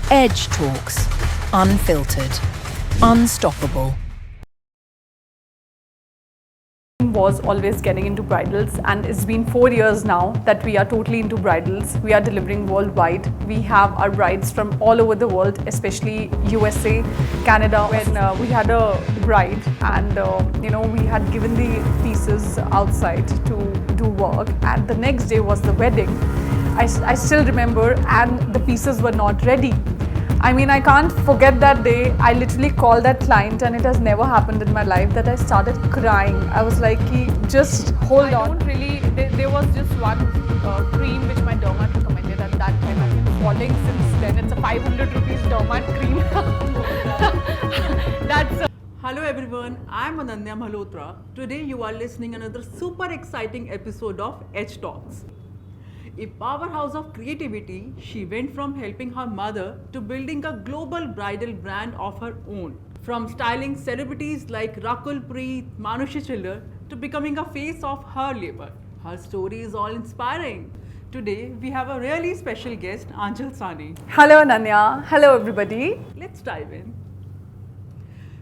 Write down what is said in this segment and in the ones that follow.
Edge Talks, unfiltered, unstoppable. Was always getting into bridals, and it's been 4 years now that we are totally into bridals. We are delivering worldwide. We have our brides from all over the world, especially USA, Canada. When we had a bride and we had given the pieces outside to do work, and the next day was the wedding. I still remember, and the pieces were not ready. I mean, I can't forget that day. I literally called that client, and it has never happened in my life that I started crying. I was like, just hold on. There was just one cream which my dermat recommended at that time. I've been falling since then. It's a 500 rupees dermat cream. Hello everyone, I'm Ananya Malhotra. Today you are listening another super exciting episode of Edge Talks. A powerhouse of creativity, she went from helping her mother to building a global bridal brand of her own. From styling celebrities like Rakul Preet, Manushi Chiller to becoming a face of her labor. Her story is all inspiring. Today we have a really special guest, Aanchal Sawhney. Hello Ananya. Hello everybody. Let's dive in.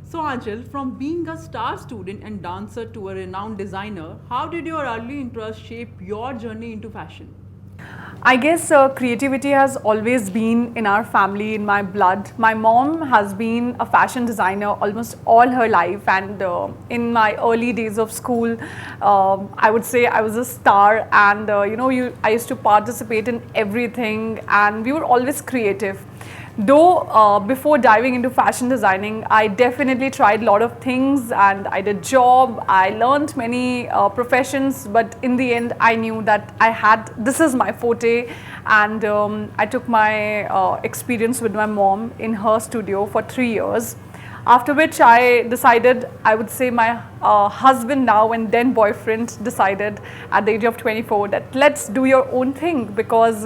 So Aanchal, from being a star student and dancer to a renowned designer, how did your early interest shape your journey into fashion? I guess creativity has always been in our family, in my blood. My mom has been a fashion designer almost all her life, and in my early days of school, I would say I was a star, and I used to participate in everything, and we were always creative. Though before diving into fashion designing, I definitely tried a lot of things, and I did job, I learned many professions, but in the end I knew that this is my forte, and I took my experience with my mom in her studio for 3 years. After which I decided, I would say my husband now and then boyfriend decided at the age of 24 that let's do your own thing, because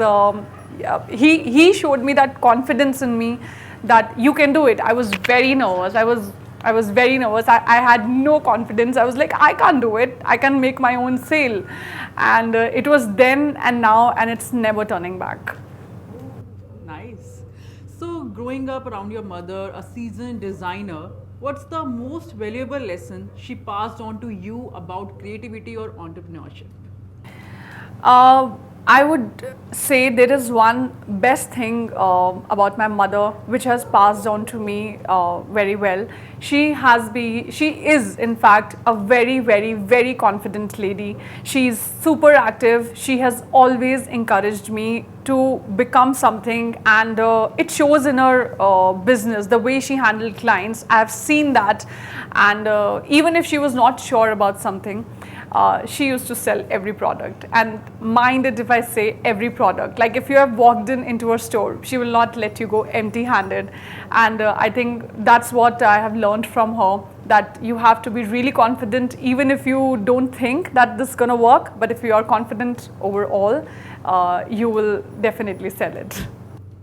he showed me that confidence in me that you can do it. I was very nervous. I was very nervous. I had no confidence. I was like, I can't do it. I can make my own sale. And it was then and now, and it's never turning back. Nice. So growing up around your mother, a seasoned designer, what's the most valuable lesson she passed on to you about creativity or entrepreneurship? I would say there is one best thing about my mother which has passed on to me very well. She is in fact a very, very, very confident lady. She is super active. She has always encouraged me to become something, and it shows in her business, the way she handled clients. I have seen that, and even if she was not sure about something, she used to sell every product, and mind it if I say every product. Like if you have walked into her store, she will not let you go empty handed, and I think that's what I have learned from her, that you have to be really confident even if you don't think that this is gonna work, but if you are confident overall, you will definitely sell it.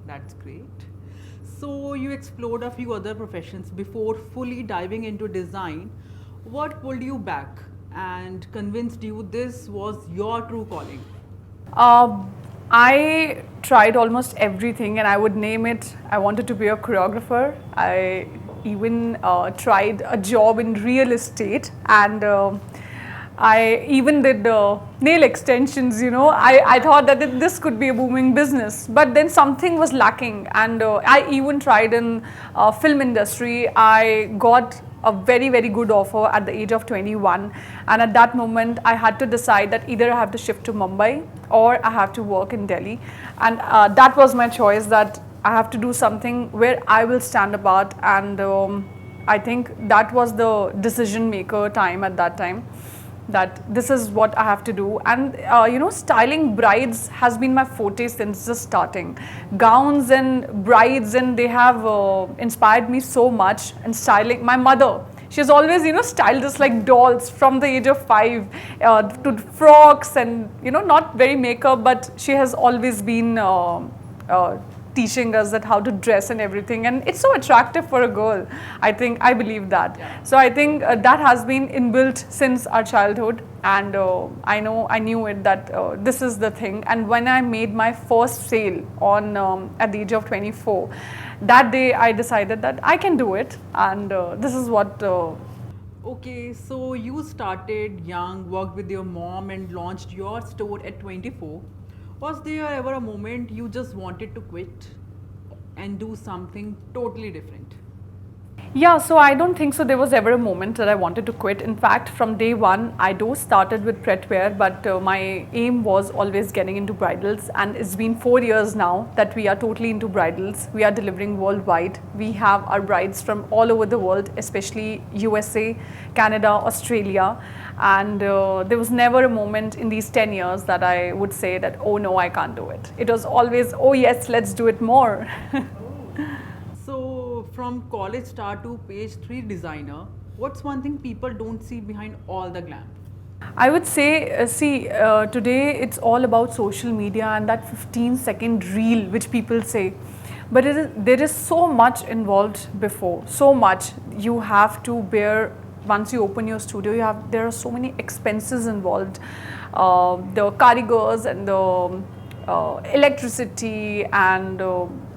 That's great. So you explored a few other professions before fully diving into design. What pulled you back and convinced you this was your true calling? I tried almost everything, and I would name it. I wanted to be a choreographer. I even tried a job in real estate, and I even did nail extensions. I thought that this could be a booming business, but then something was lacking, and I even tried in film industry. I got a very, very good offer at the age of 21, and at that moment I had to decide that either I have to shift to Mumbai or I have to work in Delhi, and that was my choice, that I have to do something where I will stand apart, and I think that was the decision maker time at that time, that this is what I have to do. And styling brides has been my forte since the starting. Gowns and brides, and they have inspired me so much. And styling, my mother, she's always styled us like dolls from the age of 5, to frocks, and not very makeup, but she has always been teaching us that how to dress and everything, and it's so attractive for a girl. I believe that. So I think that has been inbuilt since our childhood, and I knew it that this is the thing. And when I made my first sale on at the age of 24, that day I decided that I can do it, and this is what. Okay, so you started young, worked with your mom, and launched your store at 24. Was there ever a moment you just wanted to quit and do something totally different? Yeah, so I don't think so there was ever a moment that I wanted to quit. In fact, from day one, I do started with prêt-à-wear, but my aim was always getting into bridals, and it's been 4 years now that we are totally into bridals. We are delivering worldwide. We have our brides from all over the world, especially USA, Canada, Australia, and there was never a moment in these 10 years that I would say that, oh no, I can't do it. It was always, oh yes, let's do it more. So, from college star to page 3 designer, what's one thing people don't see behind all the glam? I would say, today it's all about social media and that 15-second reel which people say. But there is so much involved before, so much you have to bear. Once you open your studio, there are so many expenses involved, the karigars and the electricity and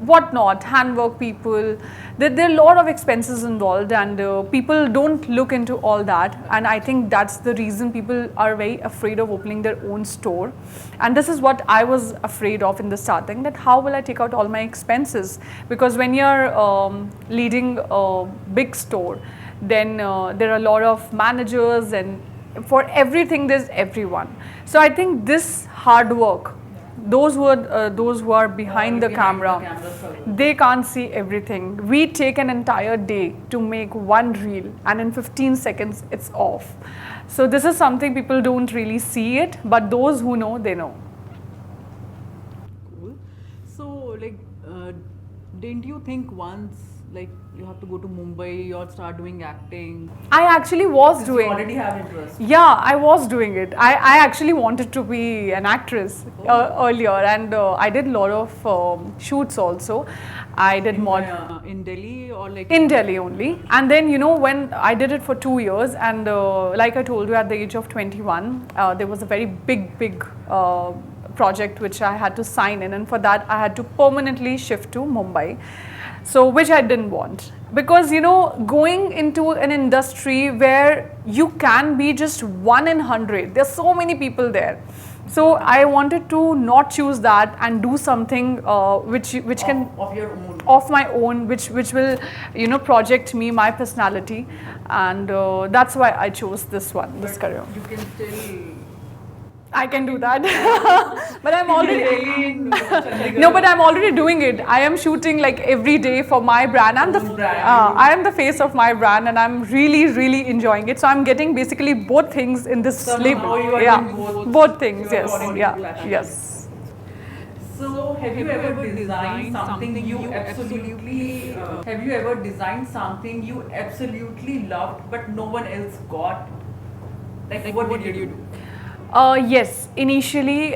whatnot, handwork people. There are a lot of expenses involved, and people don't look into all that. And I think that's the reason people are very afraid of opening their own store. And this is what I was afraid of in the starting, that how will I take out all my expenses? Because when you're leading a big store, then there are a lot of managers, and for everything there's everyone. So I think this hard work, those who are behind the camera, they can't see everything. We take an entire day to make one reel, and in 15 seconds it's off. So this is something people don't really see it, but those who know, they know. Cool. So, like, didn't you think once, like, you have to go to Mumbai or start doing acting? I actually was doing. You already have interest. Yeah, I was doing it. I actually wanted to be an actress earlier, and I did a lot of shoots also. I did In Delhi or like? In Delhi only. And then, when I did it for 2 years, and like I told you, at the age of 21, there was a very big project which I had to sign in, and for that I had to permanently shift to Mumbai. So, which I didn't want, because going into an industry where you can be just 1 in 100, there's so many people there. So I wanted to not choose that and do something which can of your own, of my own, which will project me, my personality, and that's why I chose this career. You can still. I can do that, but I'm already no, but I'm already doing it. I am shooting like every day for my brand. I am the face of my brand, and I'm really enjoying it. So I'm getting basically both things in this label. Both things. Yes, yes. So have you ever designed something you absolutely? Have you ever designed something you absolutely loved, but no one else got? Like what did you do? Yes, initially,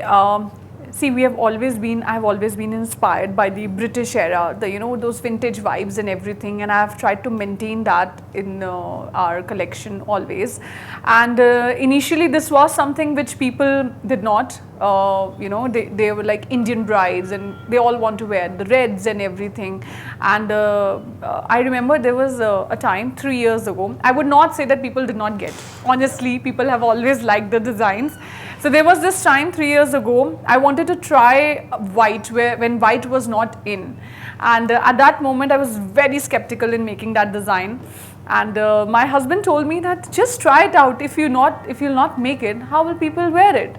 see, I've always been inspired by the British era, those vintage vibes and everything, and I've tried to maintain that in our collection always. And initially, this was something which people did not, they were like Indian brides, and they all want to wear the reds and everything. And I remember there was a time 3 years ago. I would not say that people did not get. Honestly, people have always liked the designs. So there was this time 3 years ago, I wanted to try white when white was not in. And at that moment, I was very skeptical in making that design. And my husband told me that just try it out. If you'll not make it, how will people wear it?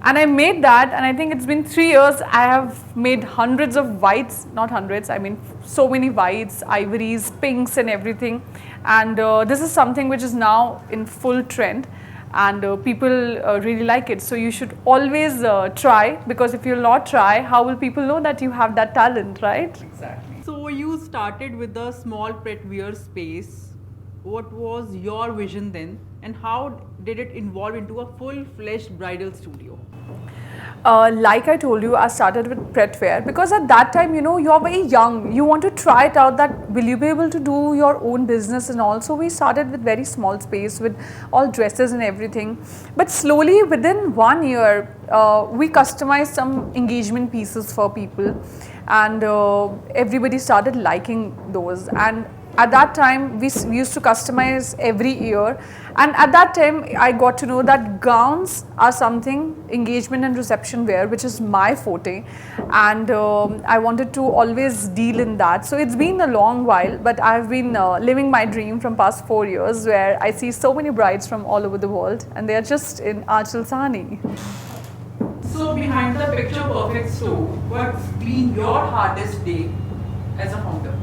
And I made that, and I think it's been 3 years. I have made hundreds of whites, not hundreds, I mean so many whites, ivories, pinks and everything. And this is something which is now in full trend, and people really like it. So you should always try, because if you'll not try, how will people know that you have that talent, right? Exactly. So you started with a small prêt-à-wear space. What was your vision then, and how did it evolve into a full-fledged bridal studio? Like I told you, I started with pretwear because at that time, you know, you're very young. You want to try it out that will you be able to do your own business, and also we started with very small space with all dresses and everything. But slowly within 1 year, we customized some engagement pieces for people, and everybody started liking those. And at that time we used to customize every year, and at that time I got to know that gowns are something, engagement and reception wear, which is my forte, and I wanted to always deal in that. So it's been a long while, but I've been living my dream from past 4 years, where I see so many brides from all over the world, and they are just in Aanchal Sawhney. So behind the picture perfect store, what's been your hardest day as a founder?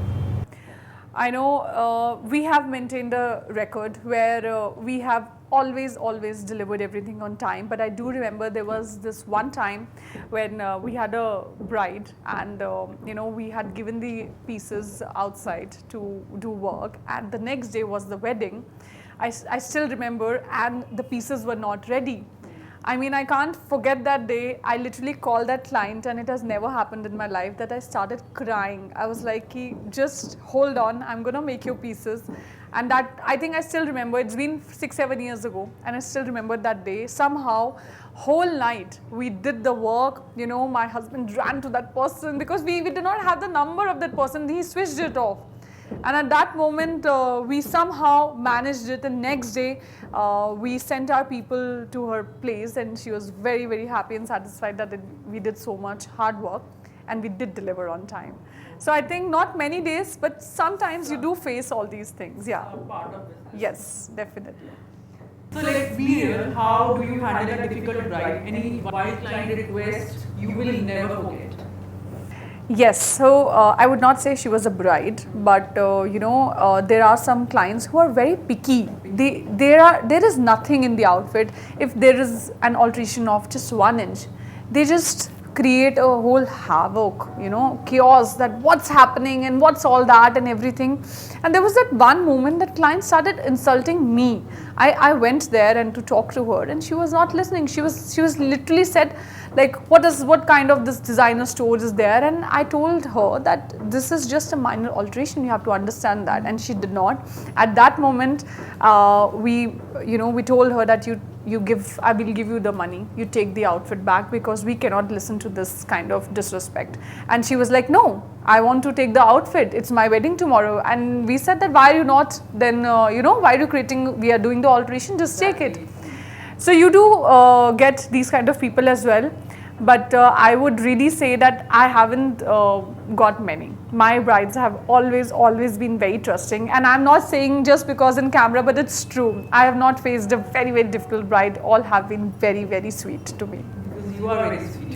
I know we have maintained a record where we have always delivered everything on time, but I do remember there was this one time when we had a bride, and you know, we had given the pieces outside to do work, and the next day was the wedding. I still remember, and the pieces were not ready. I mean, I can't forget that day. I literally called that client, and it has never happened in my life that I started crying. I was like, just hold on, I'm gonna make your pieces. And that, I think I still remember, it's been 6-7 years ago, and I still remember that day. Somehow, whole night, we did the work. You know, my husband ran to that person because we did not have the number of that person. He switched it off. And at that moment, we somehow managed it. The next day, we sent our people to her place, and she was very happy and satisfied that we did so much hard work, and we did deliver on time. So I think not many days, but sometimes you do face all these things. Yeah. Part of business. Yes, definitely. So let's be real. How do you handle a difficult bride? Any wild client request you will never forget? Yes, so I would not say she was a bride, but you know, there are some clients who are very picky. There is nothing in the outfit. If there is an alteration of just 1 inch, they just create a whole havoc, you know, chaos, that what's happening and what's all that and everything. And there was that one moment that client started insulting me. I went there and to talk to her, and she was not listening. She was literally said, like, what kind of this designer store is there? And I told her that this is just a minor alteration, you have to understand that. And she did not. At that moment, we told her that I will give you the money, you take the outfit back, because we cannot listen to this kind of disrespect. And she was like, no, I want to take the outfit, it's my wedding tomorrow. And we said that, why are you not then, why are you we are doing the alteration, just take it. So you do get these kind of people as well. But I would really say that I haven't got many. My brides have always been very trusting, and I'm not saying just because in camera, but it's true. I have not faced a very difficult bride. All have been very sweet to me. Because you are very sweet.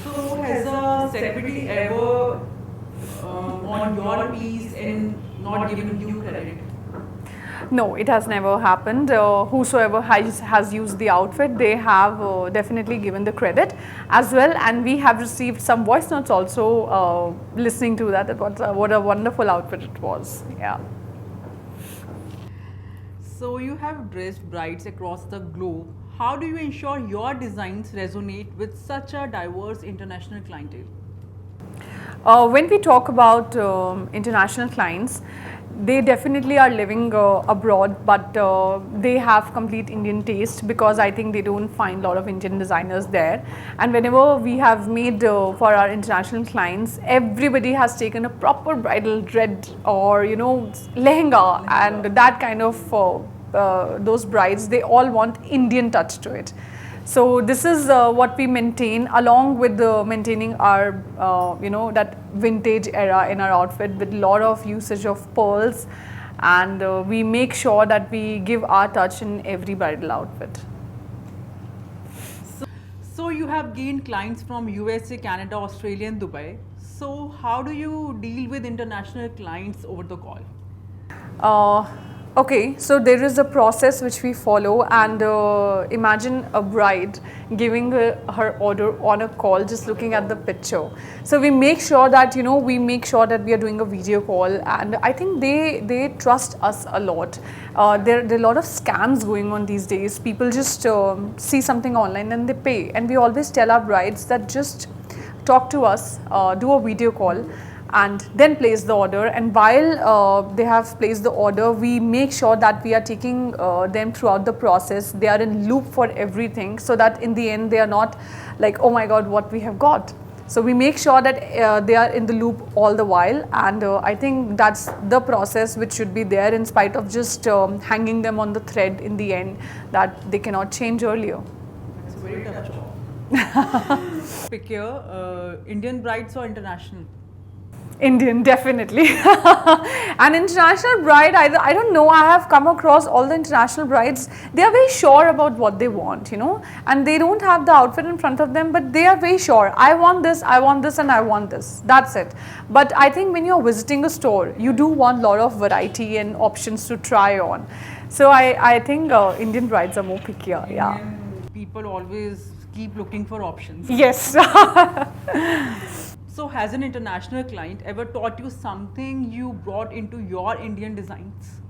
So has a celebrity ever on your piece and not given you credit? No, it has never happened. Whosoever has used the outfit, they have definitely given the credit as well, and we have received some voice notes also listening to that what a wonderful outfit it was. Yeah. So you have dressed brides across the globe. How do you ensure your designs resonate with such a diverse international clientele? When we talk about international clients, they definitely are living abroad, but they have complete Indian taste, because I think they don't find a lot of Indian designers there. And whenever we have made for our international clients, everybody has taken a proper bridal red or lehenga, and that kind of those brides, they all want Indian touch to it. So this is what we maintain, along with maintaining our, that vintage era in our outfit with a lot of usage of pearls, and we make sure that we give our touch in every bridal outfit. So you have gained clients from USA, Canada, Australia and Dubai. So how do you deal with international clients over the call? Okay, so there is a process which we follow, and imagine a bride giving her order on a call, just looking at the picture. So we make sure that we are doing a video call, and I think they trust us a lot. There are a lot of scams going on these days. People just see something online and they pay, and we always tell our brides that just talk to us, do a video call, and then place the order. And while they have placed the order, we make sure that we are taking them throughout the process. They are in loop for everything, so that in the end they are not like, oh my god, what we have got. So we make sure that they are in the loop all the while, and I think that's the process which should be there, in spite of just hanging them on the thread in the end that they cannot change earlier. It's a very tough job. Pick here, Indian brides or international? Indian, definitely. An international bride, I don't know, I have come across all the international brides. They are very sure about what they want, and they don't have the outfit in front of them, but they are very sure. I want this, and I want this. That's it. But I think when you're visiting a store, you do want a lot of variety and options to try on. So I think Indian brides are more pickier. Yeah. Indian people always keep looking for options. Yes. So has an international client ever taught you something you brought into your Indian designs?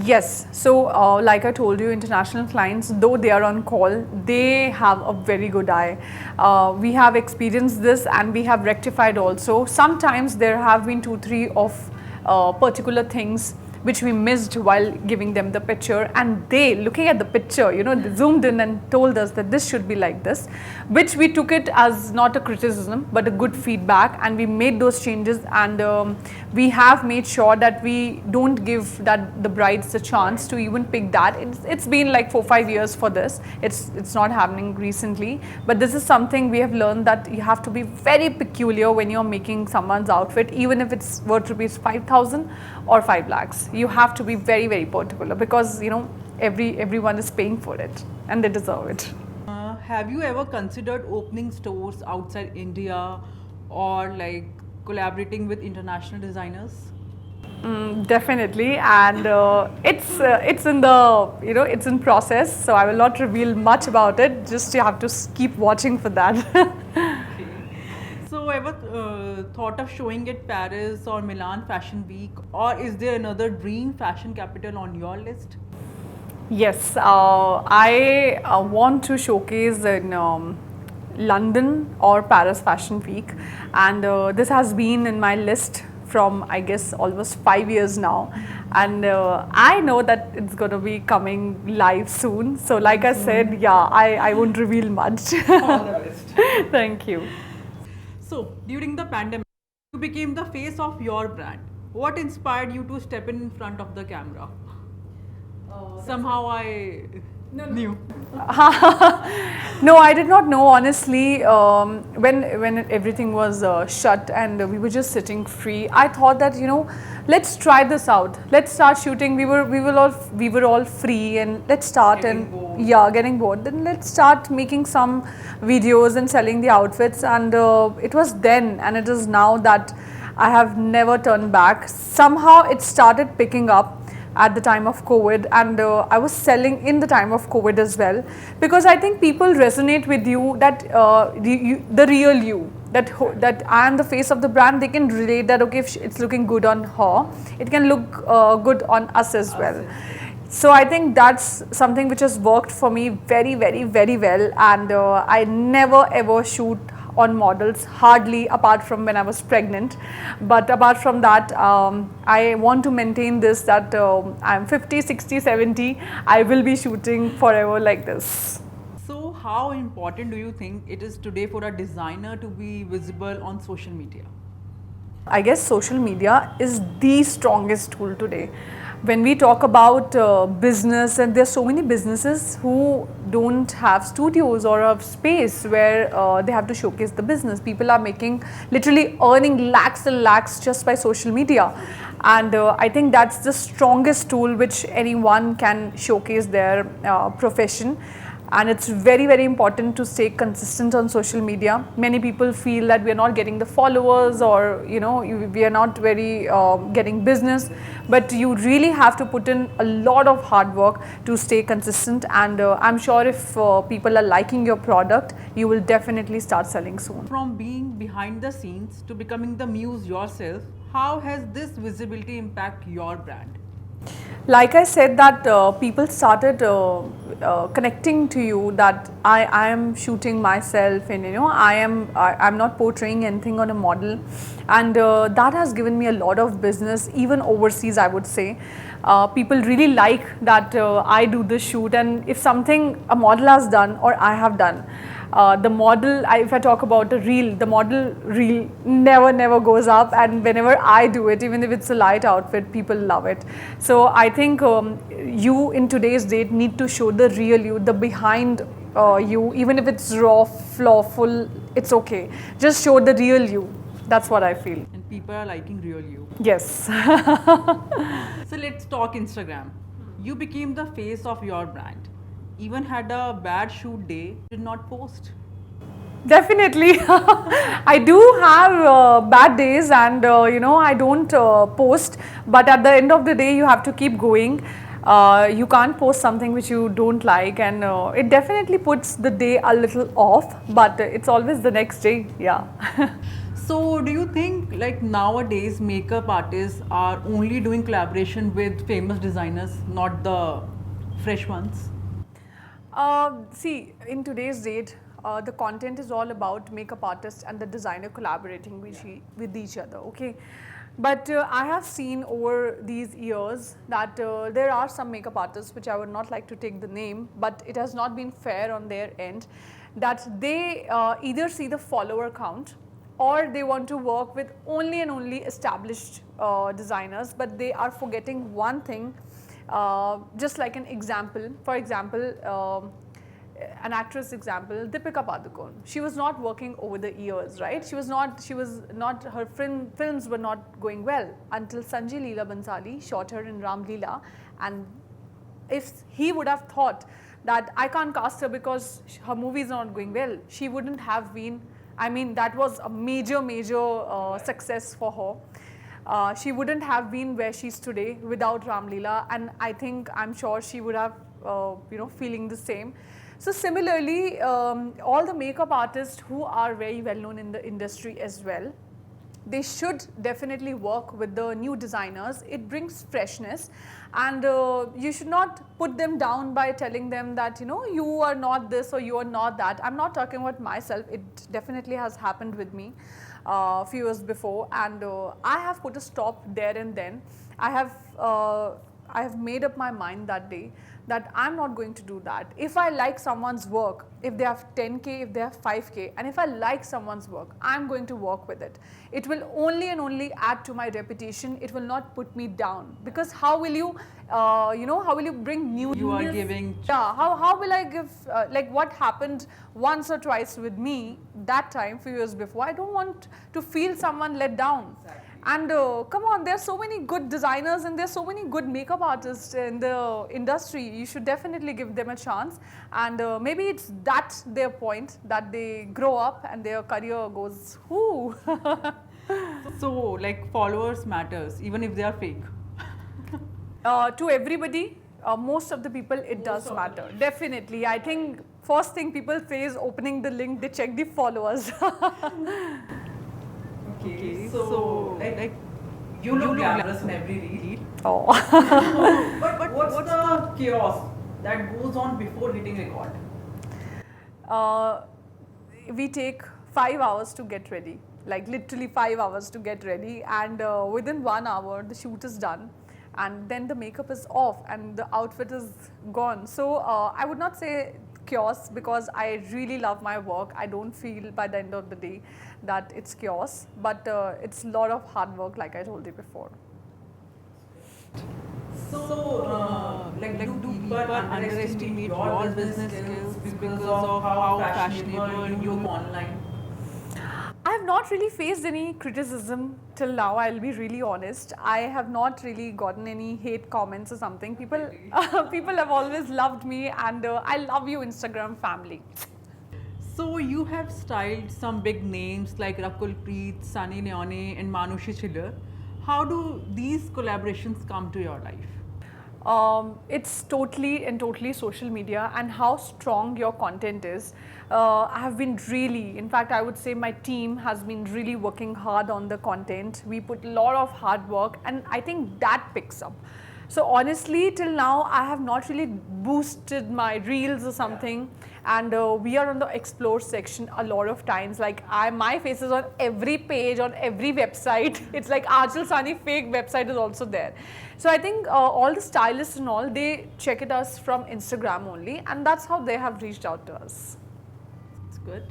Yes. So like I told you, international clients, though they are on call, they have a very good eye. We have experienced this, and we have rectified also. Sometimes there have been 2-3 of particular things which we missed while giving them the picture, and they, looking at the picture, they zoomed in and told us that this should be like this, which we took it as not a criticism but a good feedback, and we made those changes. And we have made sure that we don't give the brides the chance to even pick that. It's been like 4-5 years for this. It's not happening recently, but this is something we have learned, that you have to be very peculiar when you're making someone's outfit, even if it's worth rupees 5,000 or 5 lakhs. You have to be very, very particular, because everyone is paying for it and they deserve it. Have you ever considered opening stores outside India, or like collaborating with international designers? Definitely, and it's in the it's in process, so I will not reveal much about it. Just you have to keep watching for that. So ever thought of showing at Paris or Milan Fashion Week, or is there another dream fashion capital on your list? Yes, I want to showcase in London or Paris Fashion Week, and this has been in my list from, I guess, almost 5 years now, and I know that it's going to be coming live soon. So like I said, yeah, I won't reveal much. All the best. Thank you. So during the pandemic, you became the face of your brand. What inspired you to step in front of the camera? Somehow I knew. No, I did not know, honestly. When everything was shut and we were just sitting free, I thought that let's try this out. Let's start shooting. We were all free, and let's start. Getting bored. Then let's start making some videos and selling the outfits. And it was then, and it is now, that I have never turned back. Somehow it started picking up at the time of COVID, and I was selling in the time of COVID as well, because I think people resonate with you, that the real you, that I am the face of the brand. They can relate that, okay, if it's looking good on her, it can look good on us as well. So I think that's something which has worked for me very, very, very well, and I never ever shoot on models, hardly, apart from when I was pregnant. But apart from that, I want to maintain this, that I'm 50, 60, 70, I will be shooting forever like this. So how important do you think it is today for a designer to be visible on social media? I guess social media is the strongest tool today. When we talk about business, and there's so many businesses who don't have studios or a space where they have to showcase the business. People are literally earning lakhs and lakhs just by social media. And I think that's the strongest tool which anyone can showcase their profession. And it's very, very important to stay consistent on social media. Many people feel that we are not getting the followers, or we are not very getting business, but you really have to put in a lot of hard work to stay consistent. And I'm sure if people are liking your product, you will definitely start selling soon. From being behind the scenes to becoming the muse yourself, how has this visibility impact your brand? Like I said, that people started connecting to you, that I am shooting myself, and I'm not portraying anything on a model, and that has given me a lot of business, even overseas, I would say. People really like that I do this shoot, and if something a model has done or I have done, the model, if I talk about a reel, the model reel never goes up, and whenever I do it, even if it's a light outfit, people love it. So I think you in today's date need to show the real you, the behind you, even if it's raw, flawful, it's okay. Just show the real you. That's what I feel. And people are liking real you. Yes. So let's talk Instagram. You became the face of your brand. Even had a bad shoot day, did not post. Definitely. I do have bad days, and I don't post, but at the end of the day you have to keep going. You can't post something which you don't like, and it definitely puts the day a little off, but it's always the next day. Yeah. So do you think like nowadays makeup artists are only doing collaboration with famous designers, not the fresh ones? See, in today's date, the content is all about makeup artists and the designer collaborating with each other, okay? But I have seen over these years that there are some makeup artists, which I would not like to take the name, but it has not been fair on their end, that they either see the follower count, or they want to work with only and only established designers, but they are forgetting one thing. Just like an example, for example, an actress example, Deepika Padukone. She was not working over the years, right? She was not, her films were not going well until Sanjay Leela Bhansali shot her in Ram Leela, and if he would have thought that I can't cast her because her movie is not going well, she wouldn't have been, I mean, that was a major success for her. She wouldn't have been where she's today without Ram Leela, and I'm sure she would have, feeling the same. So similarly, all the makeup artists who are very well known in the industry as well, they should definitely work with the new designers. It brings freshness, and you should not put them down by telling them that you are not this or you are not that. I'm not talking about myself. It definitely has happened with me a few years before, and I have put a stop there and then. I have made up my mind that day that I'm not going to do that. If I like someone's work, if they have 10K, if they have 5K, and if I like someone's work, I'm going to work with it. It will only and only add to my reputation. It will not put me down, because how will you, how will you bring new? You are giving. Yeah, how will I give, like what happened once or twice with me that time, few years before. I don't want to feel someone let down. Exactly. And come on, there are so many good designers and there are so many good makeup artists in the industry. You should definitely give them a chance. And maybe it's that their point, that they grow up and their career goes, whoo. So like followers matters, even if they are fake. To everybody, most of the people, it does matter. Definitely. I think first thing people say is opening the link, they check the followers. Okay, so like you look glamorous in every reel. Oh. but what's the chaos that goes on before hitting record? We take 5 hours to get ready, like literally 5 hours to get ready, and within 1 hour the shoot is done, and then the makeup is off and the outfit is gone. So I would not say chaos, because I really love my work. I don't feel by the end of the day that it's chaos, but it's a lot of hard work, like I told you before. So, like do people underestimate your business skills because of how fashionable you look online? I've not really faced any criticism till now. I'll be really honest. I have not really gotten any hate comments or something. People, people have always loved me, and I love you, Instagram family. So you have styled some big names like Rakul Preet, Sani and Manushi Chiller. How do these collaborations come to your life? It's totally social media and how strong your content is. I have been really, in fact, I would say my team has been really working hard on the content. We put a lot of hard work, and I think that picks up. So honestly, till now, I have not really boosted my reels or something, and we are on the explore section a lot of times. Like my face is on every page, on every website. It's like Aanchal Sawhney fake website is also there. So I think all the stylists and all, they check it us from Instagram only, and that's how they have reached out to us. That's good.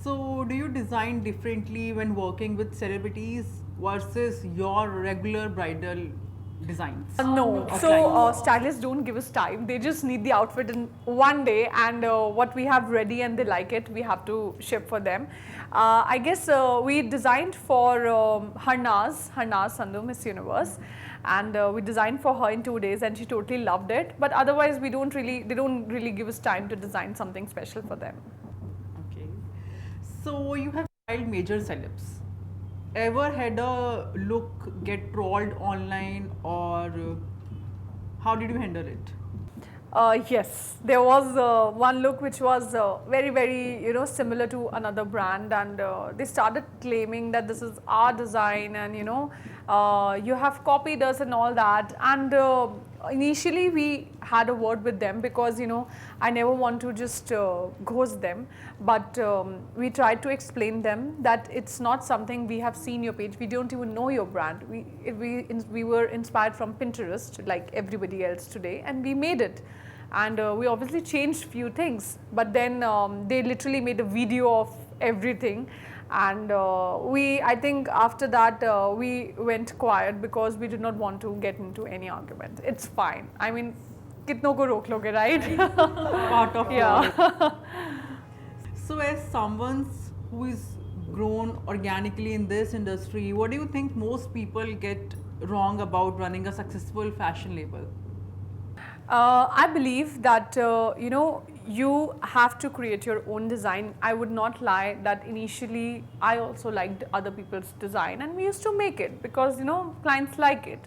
So do you design differently when working with celebrities versus your regular bridal designs? No, of so clients? stylists don't give us time. They just need the outfit in one day, and what we have ready and they like it, we have to ship for them. I guess we designed for Harnaz Sandhu, Miss Universe, and we designed for her in 2 days, and she totally loved it. But otherwise, they don't really give us time to design something special for them. Okay. So you have styled major celebs. Ever had a look get trolled online, or how did you handle it? Yes, there was one look which was very similar to another brand, and they started claiming that this is our design, and you have copied us and all that. And initially we had a word with them, because I never want to just ghost them, but we tried to explain them that it's not something we have seen your page, we don't even know your brand. We were inspired from Pinterest like everybody else today, and we made it. And we obviously changed few things, but then they literally made a video of everything, and I think after that we went quiet, because we did not want to get into any argument. It's fine. I mean, kitno ko rok loge, right? Part of Yeah. So as someone who is grown organically in this industry, what do you think most people get wrong about running a successful fashion label? I believe that you have to create your own design. I would not lie that initially I also liked other people's design, and we used to make it because clients like it.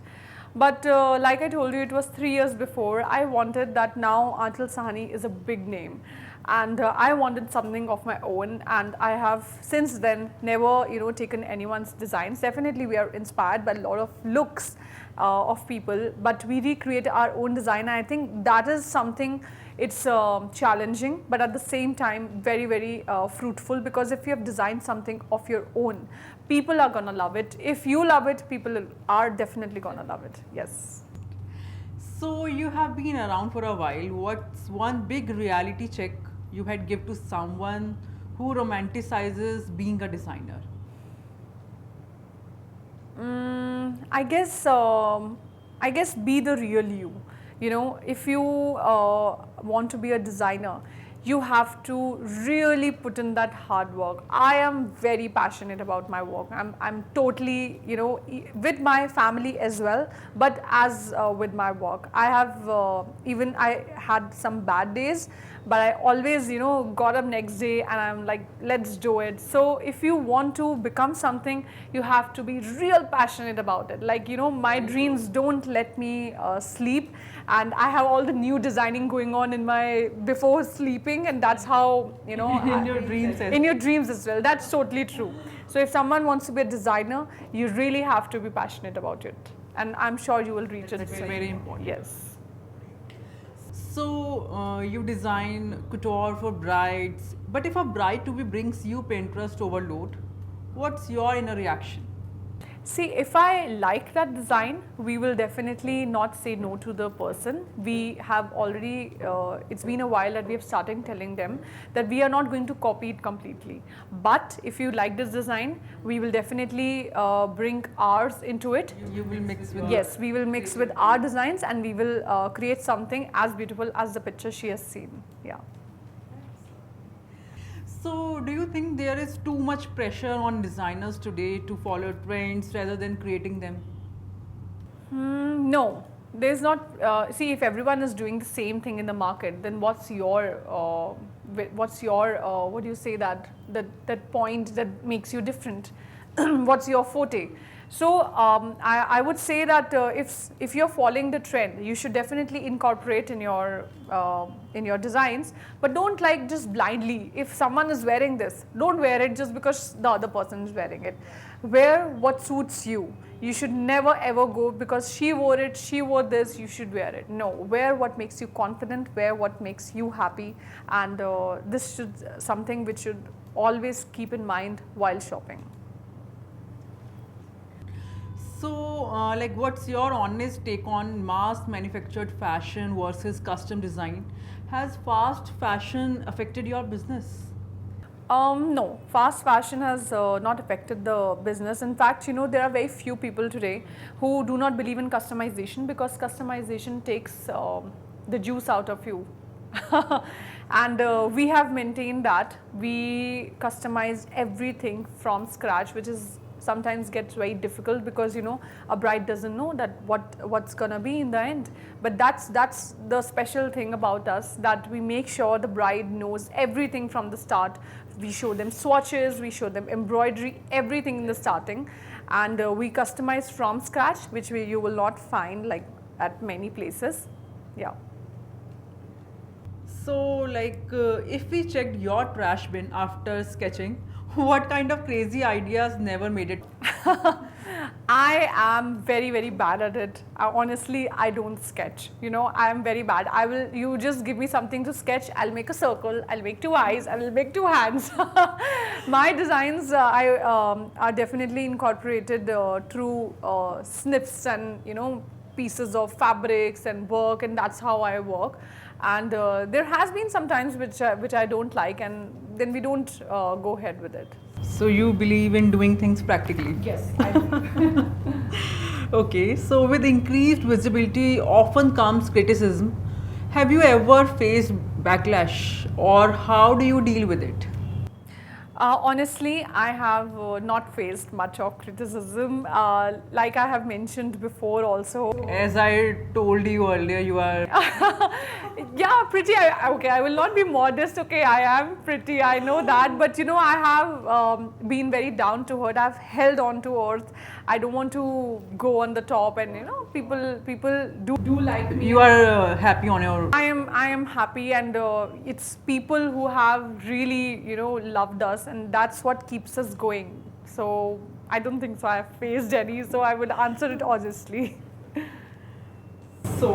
But like I told you, it was 3 years before. I wanted that now Aanchal Sawhney is a big name, and I wanted something of my own, and I have since then never taken anyone's designs. Definitely we are inspired by a lot of looks of people, but we recreate our own design. I think that is something, it's challenging, but at the same time very fruitful, because if you have designed something of your own, people are gonna love it. If you love it, people are definitely gonna love it. Yes. So you have been around for a while. What's one big reality check you had give to someone who romanticizes being a designer? I guess be the real you. If you want to be a designer, you have to really put in that hard work. I am very passionate about my work. I'm totally, with my family as well, but as with my work. I have, I had some bad days, but I always, got up next day and I'm like, let's do it. So if you want to become something, you have to be real passionate about it. Like, my dreams don't let me sleep, and I have all the new designing going on in my before sleeping, and that's how, in your dreams as in your dreams as well. That's totally true. So if someone wants to be a designer, you really have to be passionate about it, and I'm sure you will reach it. That's very important. Yes. So you design couture for brides, but if a bride to be brings you Pinterest overload, what's your inner reaction? See, if I like that design, we will definitely not say no to the person. We have already, it's been a while that we have started telling them that we are not going to copy it completely. But if you like this design, we will definitely bring ours into it. You will mix with Yes, we will mix with our designs, and we will create something as beautiful as the picture she has seen. Yeah. So, do you think there is too much pressure on designers today to follow trends rather than creating them? No, there's not. See, if everyone is doing the same thing in the market, then what do you say that point that makes you different? What's your forte? So I would say that if you're following the trend, you should definitely incorporate in your designs, but don't like just blindly. If someone is wearing this, don't wear it just because the other person is wearing it. Wear what suits you. You should never ever go because she wore it, she wore this, you should wear it. No, wear what makes you confident, wear what makes you happy, and this should something which should always keep in mind while shopping. So, like, what's your honest take on mass manufactured fashion versus custom design? Has fast fashion affected your business? No, fast fashion has not affected the business. In fact, there are very few people today who do not believe in customization because customization takes the juice out of you. And we have maintained that we customize everything from scratch, which is sometimes gets very difficult because a bride doesn't know that what's gonna be in the end. But that's the special thing about us, that we make sure the bride knows everything from the start. We show them swatches, we show them embroidery, everything in the starting, and we customize from scratch, which you will not find like at many places. Yeah. So, like, if we checked your trash bin after sketching, what kind of crazy ideas never made it? I am very, very bad at it. Honestly, I don't sketch. I am very bad. You just give me something to sketch, I'll make a circle, I'll make two eyes, I will make two hands. My designs are definitely incorporated through snips and, pieces of fabrics and work, and that's how I work. And there has been some times which I don't like, and then we don't go ahead with it. So, you believe in doing things practically? Yes, I do. Okay, so with increased visibility often comes criticism. Have you ever faced backlash, or how do you deal with it? Honestly, I have not faced much of criticism. Like I have mentioned before also. As I told you earlier, you are. Yeah, pretty. Okay, I will not be modest. Okay, I am pretty. I know that. But I have been very down to earth. I've held on to earth. I don't want to go on the top, and people do like me. You are happy on your. I am happy, and it's people who have really loved us, and that's what keeps us going. So I don't think so I've faced any, so I would answer it honestly. So,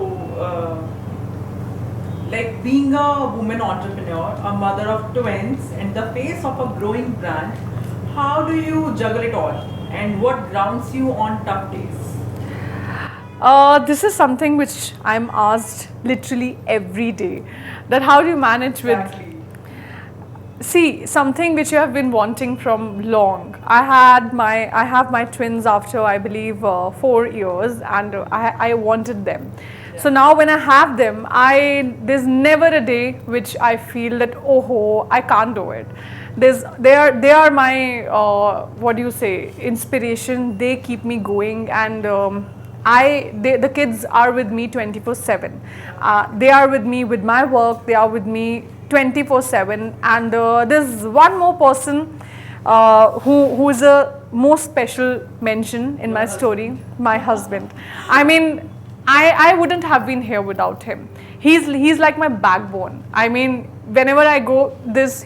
like, being a woman entrepreneur, a mother of twins, and the face of a growing brand, how do you juggle it all, and what grounds you on tough days? This is something which I'm asked literally every day, that how do you manage with. Exactly. See, something which you have been wanting from long. I have my twins after, I believe, 4 years, and I wanted them. Yeah. So now when I have them, there's never a day which I feel that I can't do it. They are my inspiration. They keep me going, and the kids are with me 24/7. They are with me with my work. They are with me 24/7, and there's one more person who is a most special mention in my story, my husband. I mean, I wouldn't have been here without him. He's like my backbone. I mean, whenever I go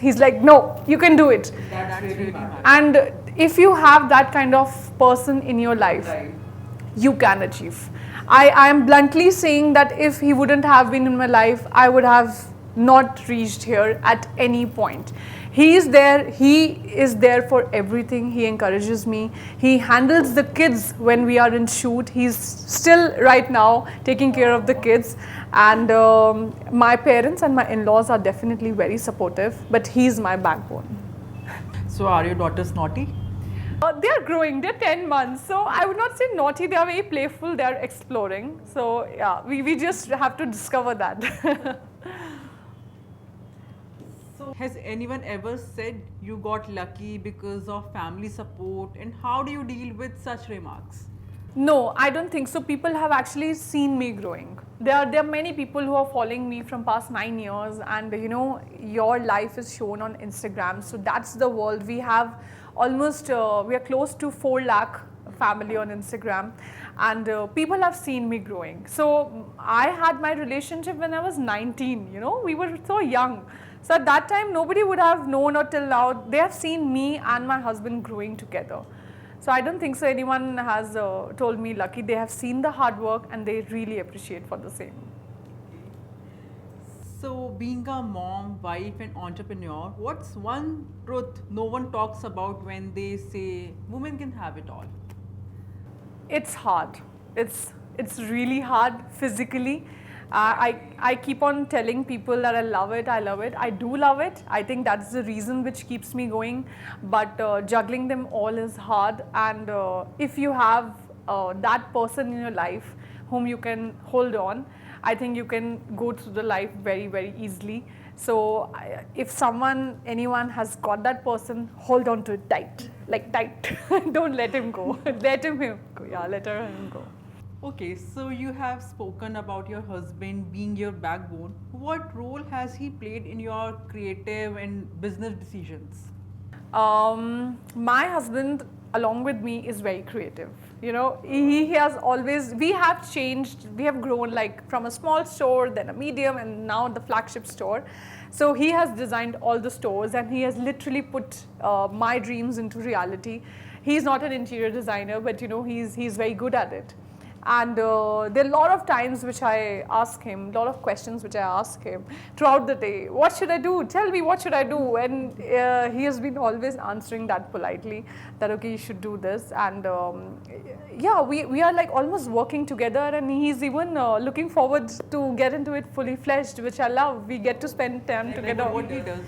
he's like, no, you can do it. That's really matters. And if you have that kind of person in your life, you can achieve. I am bluntly saying that if he wouldn't have been in my life, I would have not reached here at any point. He is there for everything. He encourages me. He handles the kids when we are in shoot. He's still right now taking care of the kids, and my parents and my in-laws are definitely very supportive, but he's my backbone. So, are your daughters naughty? They are growing. They're 10 months, so I would not say naughty. They are very playful. They are exploring. So yeah, we just have to discover that. So, Has anyone ever said you got lucky because of family support, and how do you deal with such remarks? No, I don't think so. People have actually seen me growing. There are many people who are following me from past 9 years, and your life is shown on Instagram. So that's the world. We have almost we are close to 4 lakh family on Instagram, and people have seen me growing. So I had my relationship when I was 19. We were so young. So at that time, nobody would have known, or till now they have seen me and my husband growing together. So I don't think so anyone has told me lucky. They have seen the hard work and they really appreciate for the same. So, being a mom, wife, and entrepreneur, what's one truth no one talks about when they say women can have it all? It's hard. It's really hard physically. I keep on telling people that I love it. I do love it. I think that's the reason which keeps me going. But juggling them all is hard. And if you have that person in your life whom you can hold on, I think you can go through the life very, very easily. So if anyone has got that person, hold on to it tight, like tight. Don't let him go. Let him go. Yeah, let him go. Okay, so you have spoken about your husband being your backbone. What role has he played in your creative and business decisions? My husband, along with me, is very creative. He has always, we have changed, we have grown like from a small store, then a medium, and now the flagship store. So he has designed all the stores, and he has literally put my dreams into reality. He's not an interior designer, but he's very good at it. And there are a lot of times which I ask him, a lot of questions which I ask him throughout the day. What should I do? Tell me, what should I do? And he has been always answering that politely, that okay, you should do this. And yeah, we are like almost working together, and he's even looking forward to get into it fully fledged, which I love. We get to spend time together. What he does?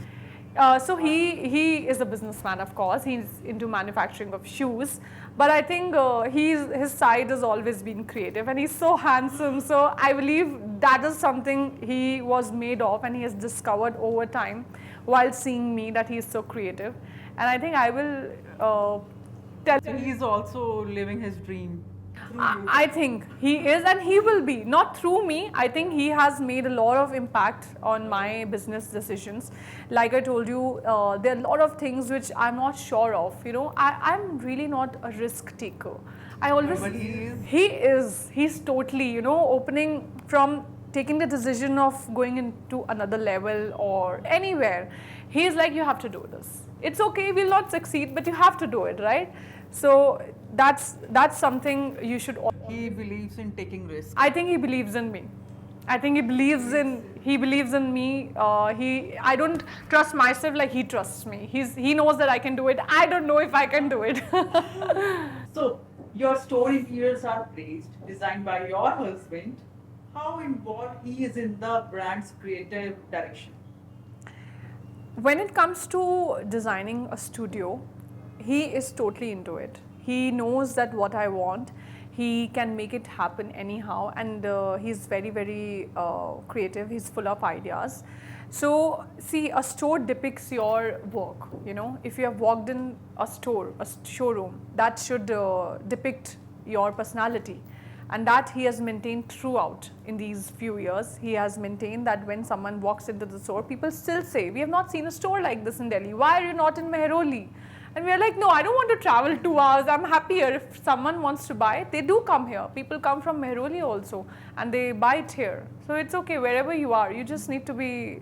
So he is a businessman, of course. He's into manufacturing of shoes, but I think his side has always been creative, and he's so handsome. So I believe that is something he was made of, and he has discovered over time while seeing me that he is so creative. And I think I will tell So he's also living his dream. I think he is, and he will be, not through me. I think he has made a lot of impact on my business decisions. Like I told you, there are a lot of things which I'm not sure of. I'm really not a risk taker. I always, But he is. he is, he's totally, opening from taking the decision of going into another level or anywhere. He's like, you have to do this. It's okay, we'll not succeed, but you have to do it, right? So that's something you should. He believes in taking risks. I think he believes in me. I think he believes in me. I don't trust myself like he trusts me. He knows that I can do it. I don't know if I can do it. So, your store interiors are praised, designed by your husband. How involved he is in the brand's creative direction? When it comes to designing a studio, he is totally into it. He knows that what I want, he can make it happen anyhow, and he's very, very creative. He's full of ideas. So see, a store depicts your work. If you have walked in a store, a showroom, that should depict your personality. And that he has maintained throughout in these few years. He has maintained that when someone walks into the store, people still say, we have not seen a store like this in Delhi. Why are you not in Mehroli? And we are like, no, I don't want to travel 2 hours. I'm happier if someone wants to buy it. They do come here. People come from Mehroli also, and they buy it here. So it's okay, wherever you are. You just need to be,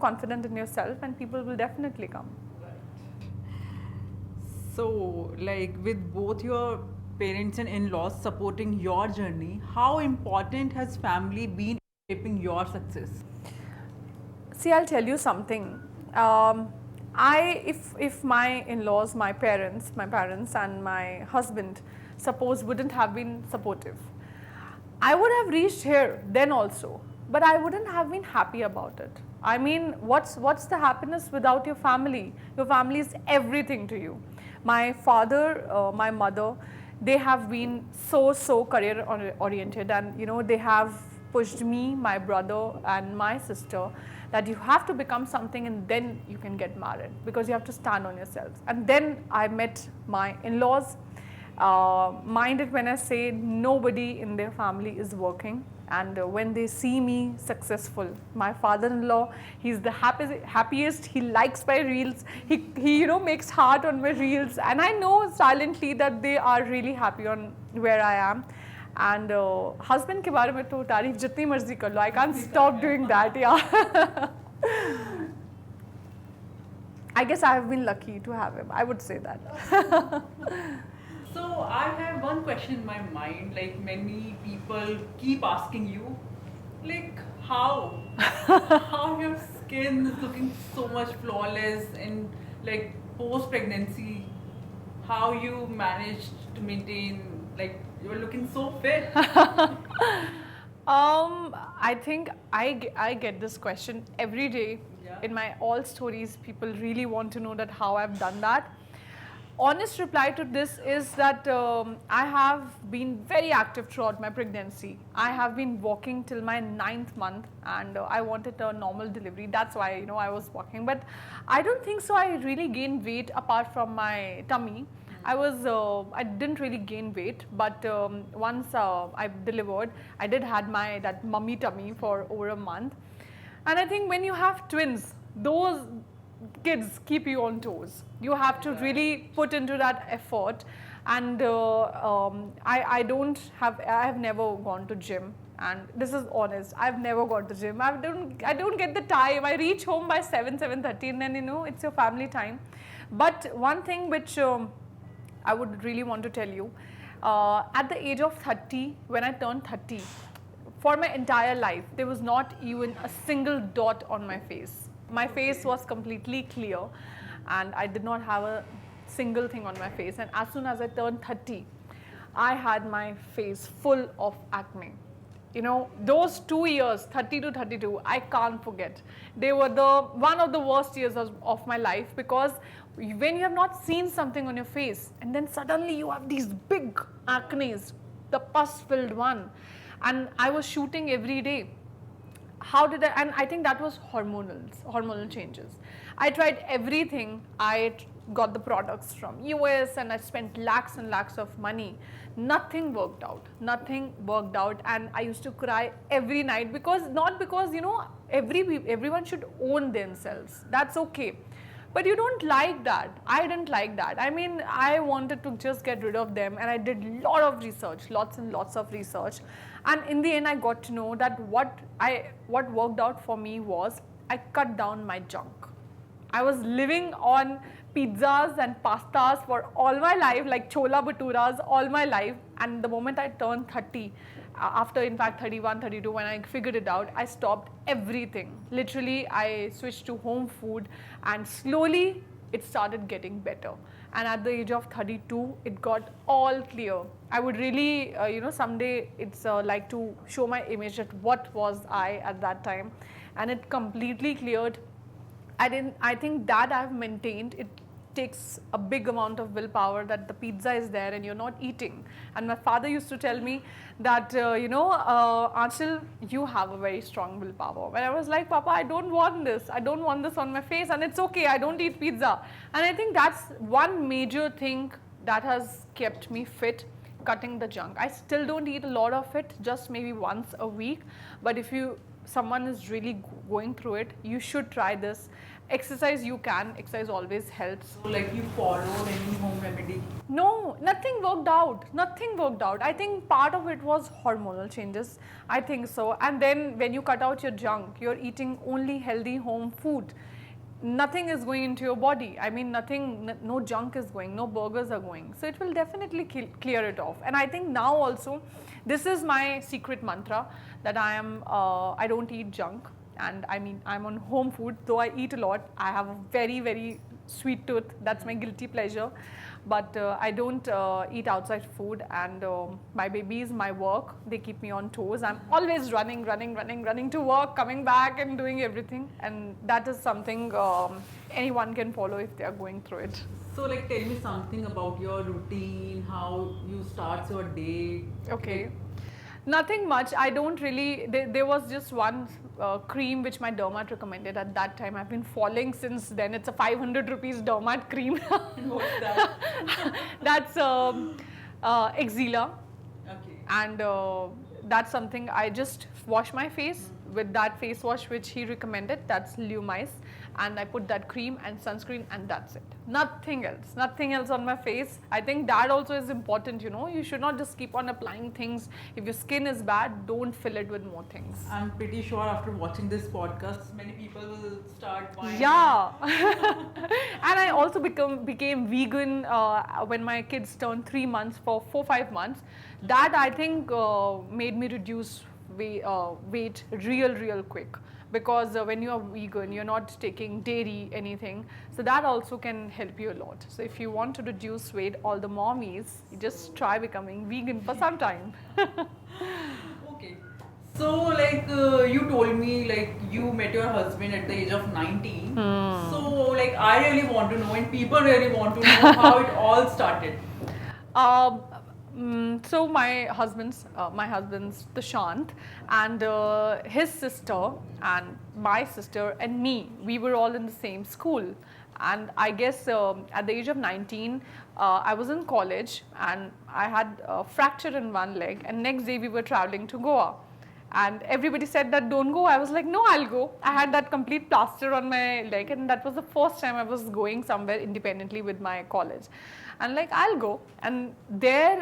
confident in yourself, and people will definitely come. So, like with both your parents and in-laws supporting your journey, how important has family been in shaping your success? See, I'll tell you something. If my in-laws, my parents and my husband, suppose wouldn't have been supportive, I would have reached here then also, but I wouldn't have been happy about it. I mean, what's the happiness without your family? Your family is everything to you. My father, my mother, they have been so career oriented, and they have pushed me, my brother and my sister that you have to become something and then you can get married because you have to stand on yourselves. And then I met my in-laws. Mind it when I say nobody in their family is working, and when they see me successful, my father-in-law, he's the happiest. He likes my reels. He makes heart on my reels, and I know silently that they are really happy on where I am. And husband के बारे में तो तारीफ जितनी मर्जी कर लो, I can't stop doing that. Yeah. I guess I have been lucky to have him. I would say that. So I have one question in my mind, like many people keep asking you, like how your skin is looking so much flawless and like post pregnancy, how you managed to maintain, like you're looking so fit. I think I get this question every day. Yeah. In my all stories, people really want to know that how I've done that. Honest reply to this is that I have been very active throughout my pregnancy. I have been walking till my 9th month, and I wanted a normal delivery. That's why I was walking. But I don't think so. I really gained weight apart from my tummy. I didn't really gain weight, but once I delivered, I did had that mummy tummy for over a month. And I think when you have twins, those kids keep you on toes. You have to really put into that effort. And I have never gone to gym. And this is honest, I've never gone to gym. I don't get the time. I reach home by 7:30, and then it's your family time. But one thing which I would really want to tell you, at the age of 30, when I turned 30, for my entire life, there was not even a single dot on my face. My face was completely clear, and I did not have a single thing on my face. And as soon as I turned 30, I had my face full of acne. Those 2 years, 30 to 32, I can't forget. They were one of the worst years of my life, because when you have not seen something on your face and then suddenly you have these big acnes, the pus-filled one, and I was shooting every day. And I think that was hormonal changes. I tried everything. I got the products from US, and I spent lakhs and lakhs of money. Nothing worked out. And I used to cry every night, not because everyone should own themselves. That's okay. But you don't like that. I didn't like that. I mean, I wanted to just get rid of them, and I did lots and lots of research. And in the end, I got to know that what worked out for me was I cut down my junk. I was living on pizzas and pastas for all my life, like chola bhaturas all my life. And the moment I turned 30, after in fact 31, 32, when I figured it out, I stopped everything. Literally, I switched to home food, and slowly it started getting better. And at the age of 32, it got all clear. I would really, someday it's like to show my image at what was I at that time, and it completely cleared. I think that I've maintained. It takes a big amount of willpower, that the pizza is there and you're not eating. And my father used to tell me that, Aanchal, you have a very strong willpower. And I was like, Papa, I don't want this. I don't want this on my face, and it's okay. I don't eat pizza. And I think that's one major thing that has kept me fit, cutting the junk. I still don't eat a lot of it, just maybe once a week. But if someone is really going through it, you should try this. Exercise you can. Exercise always helps. So like you followed any home remedy? No, nothing worked out. I think part of it was hormonal changes. I think so. And then when you cut out your junk, you're eating only healthy home food. Nothing is going into your body. I mean, no junk is going, no burgers are going. So it will definitely clear it off. And I think now also, this is my secret mantra, that I don't eat junk. And I mean, I'm on home food, though I eat a lot. I have a very, very sweet tooth. That's my guilty pleasure. But I don't eat outside food, and my babies, my work, they keep me on toes. I'm always running to work, coming back and doing everything. And that is something anyone can follow if they are going through it. So like tell me something about your routine, how you start your day. Okay. Nothing much. I don't really. There was just one cream which my dermat recommended at that time. I've been following since then. It's a 500 rupees dermat cream. What's that? That's Exila, Okay. and that's something I just wash my face with that face wash which he recommended. That's Lumice, and I put that cream and sunscreen, and that's it. Nothing else on my face. I think that also is important, you know. You should not just keep on applying things. If your skin is bad, don't fill it with more things. I'm pretty sure after watching this podcast, many people will start buying. Yeah. And I also became vegan when my kids turned 3 months, for 4-5 months. That I think made me reduce weight real quick, because when you are vegan, you're not taking dairy, anything, so that also can help you a lot. So if you want to reduce weight, all the mommies, you just try becoming vegan for some time. Okay. So like you told me like you met your husband at the age of 19. So like I really want to know, and people really want to know how it all started. So my husband's Dashant, and his sister and my sister and me, we were all in the same school. And I guess at the age of 19, I was in college, and I had a fracture in one leg, and next day we were traveling to Goa. And everybody said that don't go. I was like, no, I'll go. I had that complete plaster on my leg, and that was the first time I was going somewhere independently with my college. And like, I'll go. And there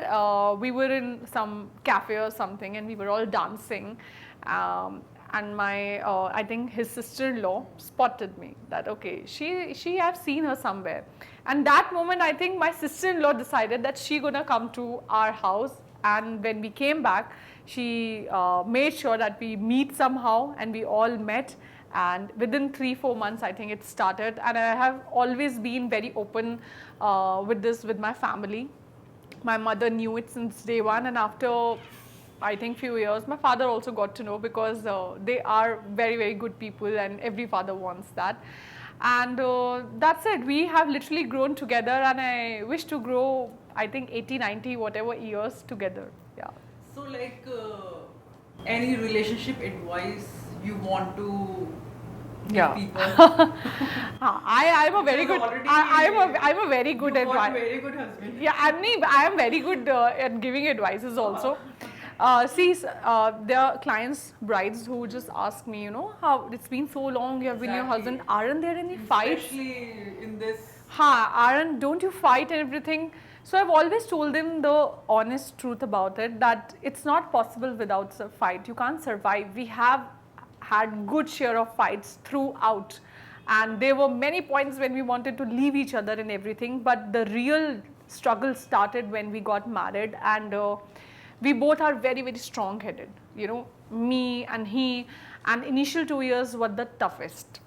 we were in some cafe or something, and we were all dancing. And my, I think his sister-in-law spotted me, that okay, she I've seen her somewhere. And that moment, I think my sister-in-law decided that she gonna come to our house. And when we came back, she made sure that we meet somehow, and we all met. And within 3-4 months, I think it started. And I have always been very open with this with my family. My mother knew it since day one, and after I think few years, my father also got to know, because they are very good people, and every father wants that. And that's it. We have literally grown together, and I wish to grow, I think 80-90 whatever years together. Yeah. So like any relationship advice you want to give people? I'm a very good. I'm a very good You got a advisor. very good husband. Yeah, I am very good at giving advices also. There are clients, brides who just ask me, you know, how it's been so long you have been your husband. Aren't there any fights? Especially in this. Don't you fight and everything? So I've always told them the honest truth about it, that it's not possible without a fight. You can't survive. We have had good share of fights throughout, and there were many points when we wanted to leave each other and everything, but the real struggle started when we got married. And we both are very strong headed, you know, me and he. And initial 2 years were the toughest.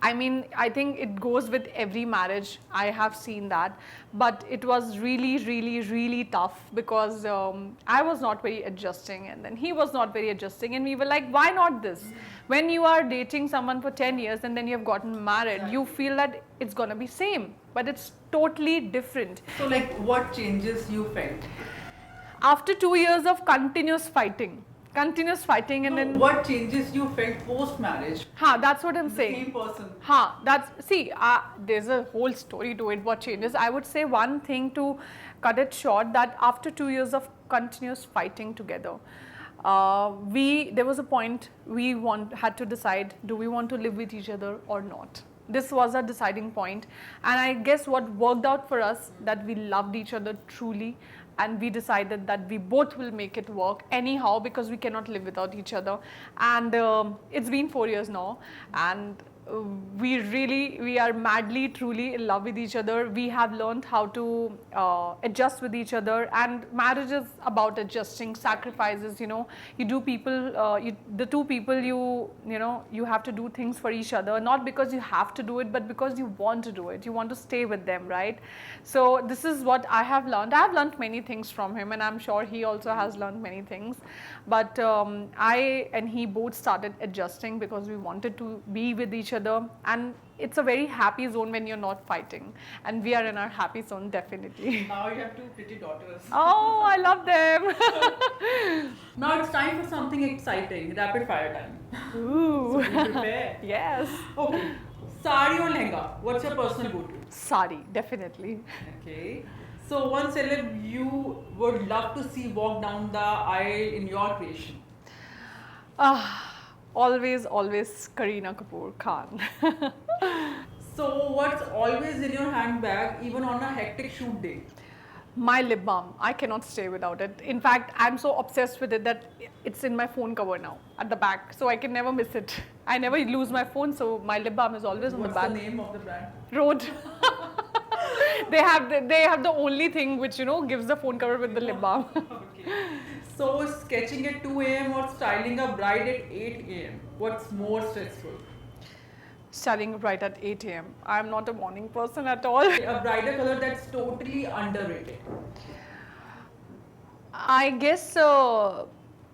I mean, I think it goes with every marriage. I have seen that, but it was really tough, because I was not very adjusting, and then he was not very adjusting, and we were like, why not this? When you are dating someone for 10 years and then you have gotten married, you feel that it's gonna be same, but it's totally different. So like what changes you felt? After 2 years of continuous fighting, and then what changes you felt post marriage? That's what I'm saying. Same person. There's a whole story to it, what changes. I would say one thing to cut it short, that after 2 years of continuous fighting together, there was a point we had to decide, do we want to live with each other or not? This was a deciding point, and I guess what worked out for us, that we loved each other truly, and we decided that we both will make it work anyhow, because we cannot live without each other. And it's been 4 years now, and we are madly, truly in love with each other. We have learned how to adjust with each other, and marriage is about adjusting, sacrifices, you know. You do people, the two people, you have to do things for each other, not because you have to do it, but because you want to do it. You want to stay with them, right? So this is what I have learned. I have learned many things from him, and I'm sure he also has learned many things. But I and he both started adjusting, because we wanted to be with each other, and it's a very happy zone when you're not fighting, and we are in our happy zone definitely. Now you have two pretty daughters. Oh, I love them. Now it's time for something exciting, rapid fire time. Ooh. So be prepared. Yes. Okay. Sari or lehenga? What's your personal go-to? Sari, definitely. Okay. So one celeb you would love to see walk down the aisle in your creation. Always Kareena Kapoor Khan. So what's always in your handbag even on a hectic shoot day? My lip balm. I cannot stay without it. In fact, I'm so obsessed with it that it's in my phone cover now at the back, so I can never miss it. I never lose my phone, so my lip balm is always on the back. What's the name of the brand? Rode. They have the only thing which gives the phone cover with the lip balm. Okay. So sketching at 2 a.m. or styling a bride at 8 a.m. What's more stressful? Styling right at 8 a.m. I'm not a morning person at all. A bridal color that's totally underrated. I guess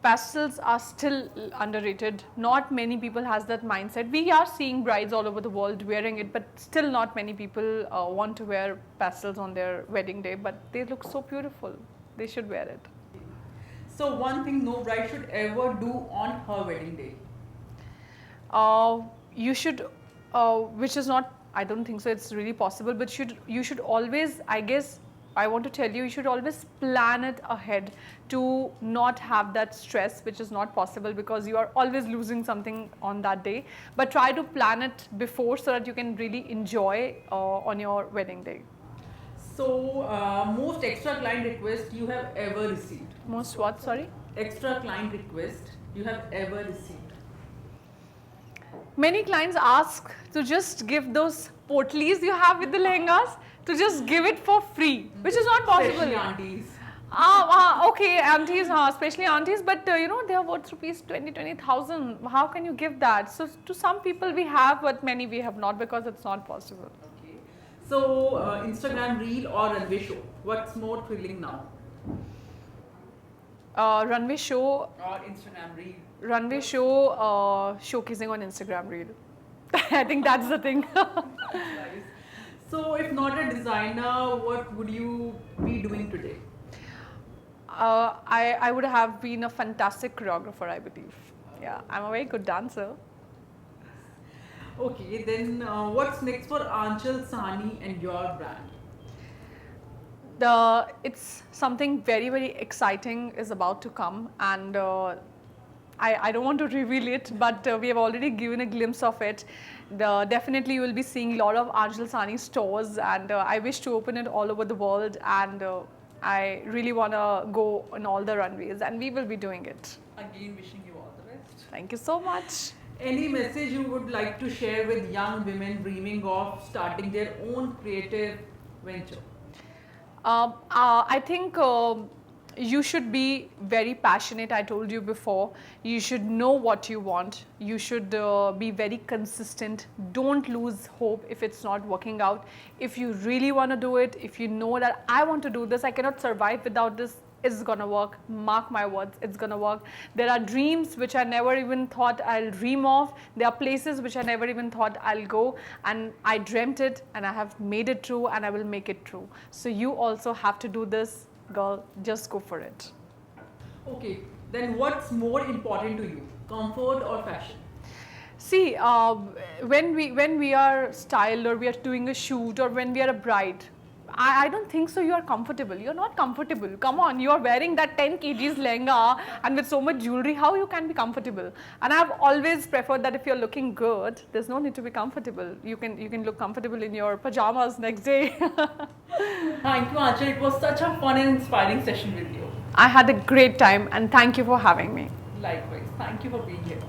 pastels are still underrated. Not many people has that mindset. We are seeing brides all over the world wearing it, but still not many people want to wear pastels on their wedding day, but they look so beautiful. They should wear it. So one thing no bride should ever do on her wedding day. You should, which is not, I don't think so, it's really possible, but you should always, I guess, I want to tell you, you should always plan it ahead to not have that stress, which is not possible because you are always losing something on that day. But try to plan it before so that you can really enjoy on your wedding day. So most extra client request you have ever received? Most what, sorry? Extra client request you have ever received? Many clients ask to just give those potlies you have with the lehengas, to just give it for free, which is not possible. Especially aunties. Okay, aunties, especially aunties, but they are worth rupees 20,000. How can you give that? So to some people we have, but many we have not because it's not possible. Okay. So Instagram reel or runway show, what's more thrilling now? Runway show. Or Instagram reel? Runway show, showcasing on Instagram reel. I think that's the thing. Nice. So if not a designer, what would you be doing today? I would have been a fantastic choreographer, I believe. Yeah, I'm a very good dancer. Okay, then what's next for Aanchal Sawhney and your brand? It's something very exciting is about to come, and I don't want to reveal it, but we have already given a glimpse of it. Definitely you will be seeing a lot of Aanchal Sawhney stores, and I wish to open it all over the world, and I really want to go on all the runways, and we will be doing it. Again, wishing you all the best. Thank you so much. Any message you would like to share with young women dreaming of starting their own creative venture? I think you should be very passionate. I told you before, you should know what you want. You should be very consistent. Don't lose hope if it's not working out. If you really want to do it, if you know that I want to do this, I cannot survive without this, it's gonna work. Mark my words, it's gonna work. There are dreams which I never even thought I'll dream of. There are places which I never even thought I'll go, and I dreamt it and I have made it true, and I will make it true. So you also have to do this, girl. Just go for it. Okay, then what's more important to you, comfort or fashion? See, when we are styled, or we are doing a shoot, or when we are a bride, I don't think so you are comfortable. You're not comfortable. Come on, you are wearing that 10 kgs lehenga and with so much jewelry, how you can be comfortable? And I've always preferred that if you're looking good, there's no need to be comfortable. You can look comfortable in your pajamas next day. Thank you, Aanchal. It was such a fun and inspiring session with you. I had a great time, and thank you for having me. Likewise. Thank you for being here.